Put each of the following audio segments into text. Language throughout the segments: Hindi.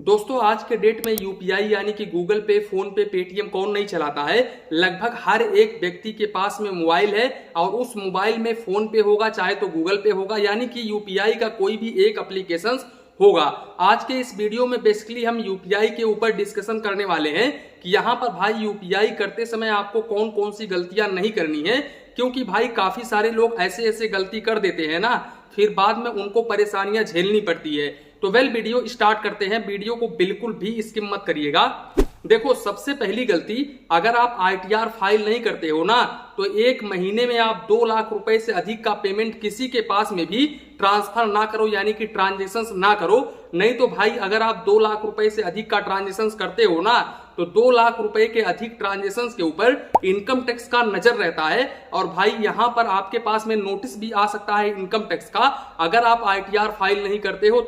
दोस्तों आज के डेट में यूपीआई यानी कि गूगल पे, फोन पे, पेटीएम कौन नहीं चलाता है। लगभग हर एक व्यक्ति के पास में मोबाइल है और उस मोबाइल में फोन पे होगा चाहे तो गूगल पे होगा, यानी कि यूपीआई का कोई भी एक एप्लीकेशन होगा। आज के इस वीडियो में बेसिकली हम यूपीआई के ऊपर डिस्कशन करने वाले हैं कि यहाँ पर भाई यूपीआई करते समय आपको कौन कौन सी गलतियां नहीं करनी है, क्योंकि भाई काफी सारे लोग ऐसे ऐसे गलती कर देते हैं ना, फिर बाद में उनको परेशानियां झेलनी पड़ती है। तो वीडियो स्टार्ट करते हैं। वीडियो को बिल्कुल भी स्किप मत करिएगा। देखो सबसे पहली गलती, अगर आप आईटीआर फाइल नहीं करते हो ना, तो एक महीने में आप 2 लाख रुपए से अधिक का पेमेंट किसी के पास में भी ट्रांसफर ना करो, यानी कि ट्रांजेक्शन ना करो। नहीं तो भाई अगर आप 2 लाख रुपए से अधिक का ट्रांजेक्शन करते हो ना, तो 2 लाख रुपए के अधिक ट्रांजेक्शन के ऊपर इनकम टैक्स का नजर रहता है और भाई यहां पर आपके पास में नोटिस भी आ सकता है इनकम टैक्स का, अगर आप आईटीआर फाइल नहीं करते हो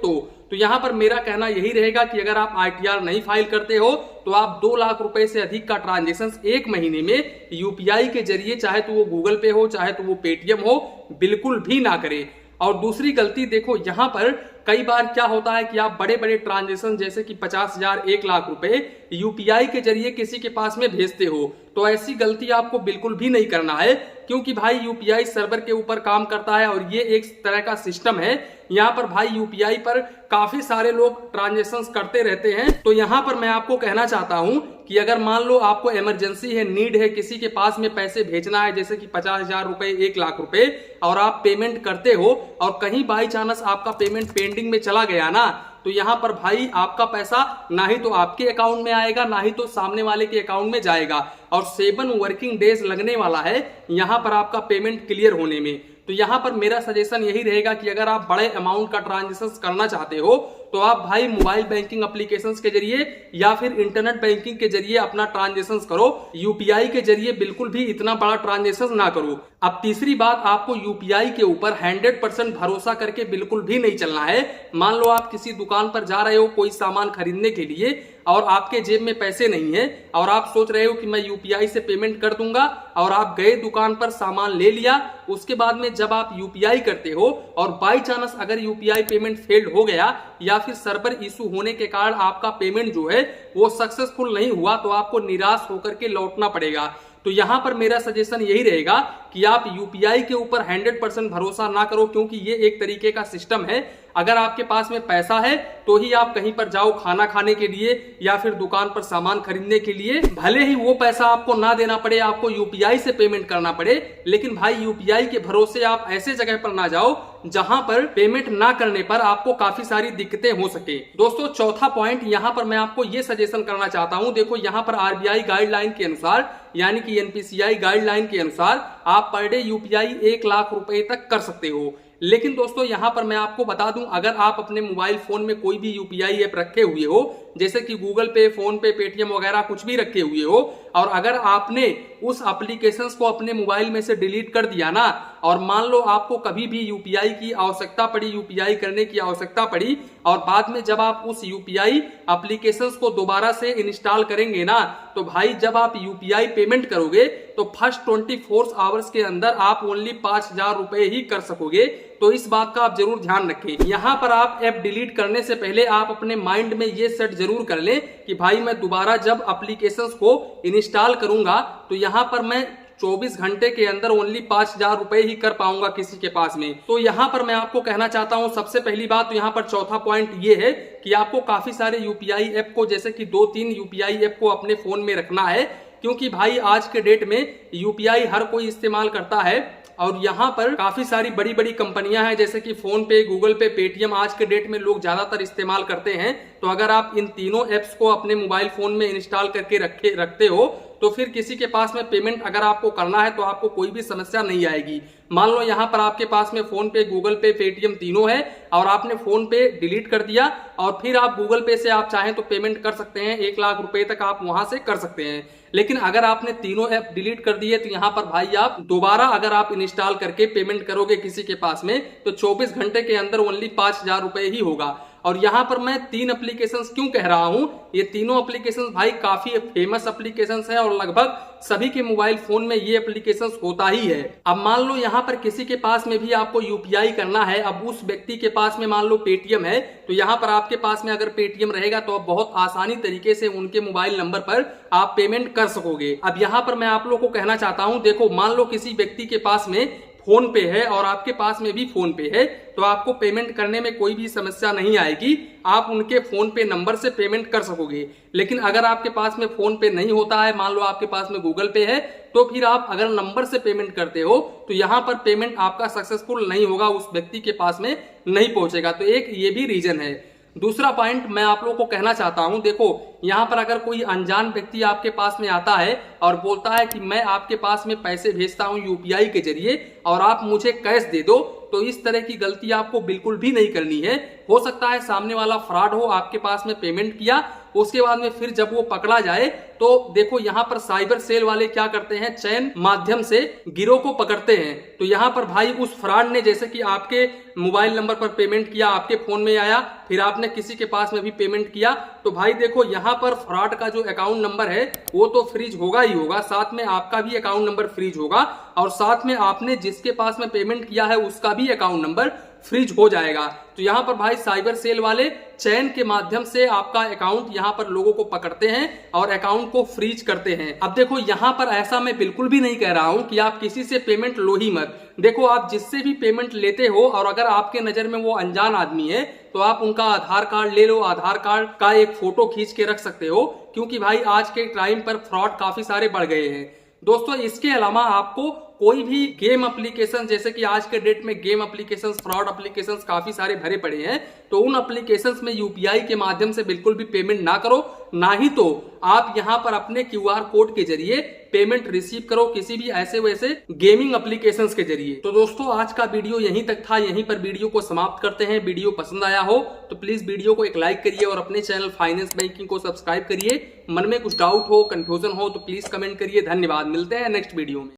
तो यहां पर मेरा कहना यही रहेगा कि अगर आप आईटीआर नहीं फाइल करते हो तो आप 2 लाख रुपए से अधिक का ट्रांजेक्शन एक महीने में यूपीआई के जरिए, चाहे तो वो गूगल पे हो चाहे तो वो पेटीएम हो, बिल्कुल भी ना करें। और दूसरी गलती देखो, यहां पर कई बार क्या होता है कि आप बड़े बड़े ट्रांजेक्शन जैसे कि 50,000 1 लाख रुपए यूपीआई के जरिए किसी के पास में भेजते हो, तो ऐसी गलती आपको बिल्कुल भी नहीं करना है, क्योंकि भाई यूपीआई सर्वर के ऊपर काम करता है और ये एक तरह का सिस्टम है। यहाँ पर भाई यूपीआई पर काफी सारे लोग ट्रांजेक्शन करते रहते हैं। तो यहाँ पर मैं आपको कहना चाहता हूं कि अगर मान लो आपको इमरजेंसी है, नीड है, किसी के पास में पैसे भेजना है जैसे कि 50,000 रुपए 1 लाख रुपए, और आप पेमेंट करते हो और कहीं बाई चांस आपका पेमेंट पेंडिंग में चला गया ना, तो यहां पर भाई आपका पैसा ना ही तो आपके अकाउंट में आएगा ना ही तो सामने वाले के अकाउंट में जाएगा, और 7 वर्किंग डेज लगने वाला है यहां पर आपका पेमेंट क्लियर होने में। तो यहां पर मेरा सजेशन यही रहेगा कि अगर आप बड़े अमाउंट का ट्रांजेक्शन करना चाहते हो तो आप भाई मोबाइल बैंकिंग एप्लीकेशंस के जरिए या फिर इंटरनेट बैंकिंग के जरिए अपना ट्रांजेक्शन करो, यूपीआई के जरिए बिल्कुल भी इतना बड़ा ट्रांजेक्शन ना करो। अब तीसरी बात, आपको यूपीआई के ऊपर 100% भरोसा करके बिल्कुल भी नहीं चलना है। मान लो आप किसी दुकान पर जा रहे हो कोई सामान खरीदने के लिए और आपके जेब में पैसे नहीं है और आप सोच रहे हो कि मैं यूपीआई से पेमेंट कर दूंगा, और आप गए दुकान पर सामान ले लिया, उसके बाद में जब आप यूपीआई करते हो और बाई चांस अगर यूपीआई पेमेंट फेल्ड हो गया या फिर सर्वर इशू होने के कारण आपका पेमेंट जो है वो सक्सेसफुल नहीं हुआ, तो आपको निराश होकर के लौटना पड़ेगा। तो यहां पर मेरा सजेशन यही रहेगा कि आप यूपीआई के ऊपर 100% भरोसा ना करो, क्योंकि ये एक तरीके का सिस्टम है। अगर आपके पास में पैसा है तो ही आप कहीं पर जाओ खाना खाने के लिए या फिर दुकान पर सामान खरीदने के लिए, भले ही वो पैसा आपको ना देना पड़े, आपको यूपीआई से पेमेंट करना पड़े, लेकिन भाई यूपीआई के भरोसे आप ऐसे जगह पर ना जाओ जहां पर पेमेंट ना करने पर आपको काफी सारी दिक्कतें हो सके। दोस्तों चौथा पॉइंट यहां पर मैं आपको ये सजेशन करना चाहता हूं। देखो यहां पर आरबीआई गाइडलाइन के अनुसार यानी कि एनपीसीआई गाइडलाइन के अनुसार आप पर डे यूपीआई 1 लाख रुपए तक कर सकते हो। लेकिन दोस्तों यहां पर मैं आपको बता दूं, अगर आप अपने मोबाइल फोन में कोई भी यूपीआई ऐप रखे हुए हो जैसे कि गूगल पे, फोन पे, पेटीएम वगैरह कुछ भी रखे हुए हो, और अगर आपने उस एप्लीकेशंस को अपने मोबाइल में से डिलीट कर दिया ना, और मान लो आपको कभी भी यूपीआई की आवश्यकता पड़ी, यूपीआई करने की आवश्यकता पड़ी, और बाद में जब आप उस यूपीआई एप्लीकेशंस को दोबारा से इंस्टॉल करेंगे ना, तो भाई जब आप यूपीआई पेमेंट करोगे तो फर्स्ट 24 आवर्स के अंदर आप ओनली 5,000 रुपए ही कर सकोगे। तो इस बात का आप जरूर ध्यान रखें। यहां पर आप ऐप डिलीट करने से पहले आप अपने माइंड में ये सेट जरूर कर लें कि भाई मैं दोबारा जब एप्लीकेशंस को इंस्टॉल करूंगा तो यहां पर मैं 24 घंटे के अंदर ओनली 5,000 रुपए ही कर पाऊंगा किसी के पास में। तो यहां पर मैं आपको कहना चाहता हूं, सबसे पहली बात तो यहां पर चौथा पॉइंट ये है कि आपको काफी सारे यूपीआई ऐप को, जैसे कि 2-3 यूपीआई ऐप को अपने फोन में रखना है, क्योंकि भाई आज के डेट में यूपीआई हर कोई इस्तेमाल करता है और यहाँ पर काफी सारी बड़ी बड़ी कंपनियां हैं जैसे कि फोन पे, गूगल पे, पेटीएम आज के डेट में लोग ज्यादातर इस्तेमाल करते हैं। तो अगर आप इन तीनों एप्स को अपने मोबाइल फोन में इंस्टॉल करके रखते हो तो फिर किसी के पास में पेमेंट अगर आपको करना है तो आपको कोई भी समस्या नहीं आएगी। मान लो यहाँ पर आपके पास में फोन पे, गूगल पे, पेटीएम तीनों है और आपने फोन पे डिलीट कर दिया और फिर आप गूगल पे से आप चाहें तो पेमेंट कर सकते हैं, 1 लाख रुपए तक आप वहां से कर सकते हैं। लेकिन अगर आपने तीनों ऐप डिलीट कर दिए तो यहाँ पर भाई आप दोबारा अगर आप इंस्टॉल करके पेमेंट करोगे किसी के पास में तो 24 घंटे के अंदर ओनली 5,000 रुपए ही होगा। और यहाँ पर मैं 3 एप्लीकेशंस क्यों कह रहा हूं, ये तीनों एप्लीकेशंस भाई काफी फेमस एप्लीकेशंस है और लगभग सभी के मोबाइल फोन में ये एप्लीकेशंस होता ही है। अब मान लो यहाँ पर किसी के पास में भी आपको यूपीआई करना है, अब उस व्यक्ति के पास में मान लो पेटीएम है, तो यहाँ पर आपके पास में अगर पेटीएम रहेगा तो आप बहुत आसानी तरीके से उनके मोबाइल नंबर पर आप पेमेंट कर सकोगे। अब यहाँ पर मैं आप लोगों को कहना चाहता हूं, देखो मान लो किसी व्यक्ति के पास में फोन पे है और आपके पास में भी फोन पे है, तो आपको पेमेंट करने में कोई भी समस्या नहीं आएगी, आप उनके फोन पे नंबर से पेमेंट कर सकोगे। लेकिन अगर आपके पास में फोन पे नहीं होता है, मान लो आपके पास में गूगल पे है, तो फिर आप अगर नंबर से पेमेंट करते हो तो यहाँ पर पेमेंट आपका सक्सेसफुल नहीं होगा, उस व्यक्ति के पास में नहीं पहुंचेगा। तो एक ये भी रीजन है। दूसरा पॉइंट मैं आप लोगों को कहना चाहता हूं, देखो यहाँ पर अगर कोई अनजान व्यक्ति आपके पास में आता है और बोलता है कि मैं आपके पास में पैसे भेजता हूं यूपीआई के जरिए और आप मुझे कैश दे दो, तो इस तरह की गलती आपको बिल्कुल भी नहीं करनी है। हो सकता है सामने वाला फ्रॉड हो, आपके पास में पेमेंट किया, उसके बाद में फिर जब वो पकड़ा जाए तो देखो यहाँ पर साइबर सेल वाले क्या करते हैं, चैन माध्यम से गिरोह को पकड़ते हैं। तो यहाँ पर भाई उस फ्रॉड ने जैसे कि आपके मोबाइल नंबर पर पेमेंट किया, आपके फोन में आया, फिर आपने किसी के पास में भी पेमेंट किया, तो भाई देखो यहाँ पर फ्रॉड का जो अकाउंट नंबर है वो तो फ्रीज होगा ही होगा, साथ में आपका भी अकाउंट नंबर फ्रीज होगा और साथ में आपने जिसके पास में पेमेंट किया है उसका भी अकाउंट नंबर फ्रीज हो जाएगा। तो यहाँ पर भाई साइबर सेल वाले चैन के माध्यम से आपका अकाउंट यहाँ पर लोगों को पकड़ते हैं और अकाउंट को फ्रीज करते हैं। अब देखो यहाँ पर ऐसा मैं बिल्कुल भी नहीं कह रहा हूं कि आप किसी से पेमेंट लो ही मत। देखो आप जिससे भी पेमेंट लेते हो और अगर आपके नजर में वो अनजान आदमी है तो आप उनका आधार कार्ड ले लो, आधार कार्ड का एक फोटो खींच के रख सकते हो, क्योंकि भाई आज के टाइम पर फ्रॉड काफी सारे बढ़ गए हैं। दोस्तों इसके अलावा आपको कोई भी गेम एप्लीकेशन, जैसे कि आज के डेट में गेम एप्लीकेशंस, फ्रॉड एप्लीकेशंस काफी सारे भरे पड़े हैं, तो उन एप्लीकेशंस में यूपीआई के माध्यम से बिल्कुल भी पेमेंट ना करो, ना ही तो आप यहां पर अपने क्यूआर कोड के जरिए पेमेंट रिसीव करो किसी भी ऐसे वैसे गेमिंग एप्लीकेशंस के जरिए। तो दोस्तों आज का वीडियो यहीं तक था, यहीं पर वीडियो को समाप्त करते हैं। वीडियो पसंद आया हो तो प्लीज वीडियो को एक लाइक करिए और अपने चैनल फाइनेंस बैंकिंग को सब्सक्राइब करिए। मन में कुछ डाउट हो, कंफ्यूजन हो तो प्लीज कमेंट करिए। धन्यवाद, मिलते हैं नेक्स्ट वीडियो में।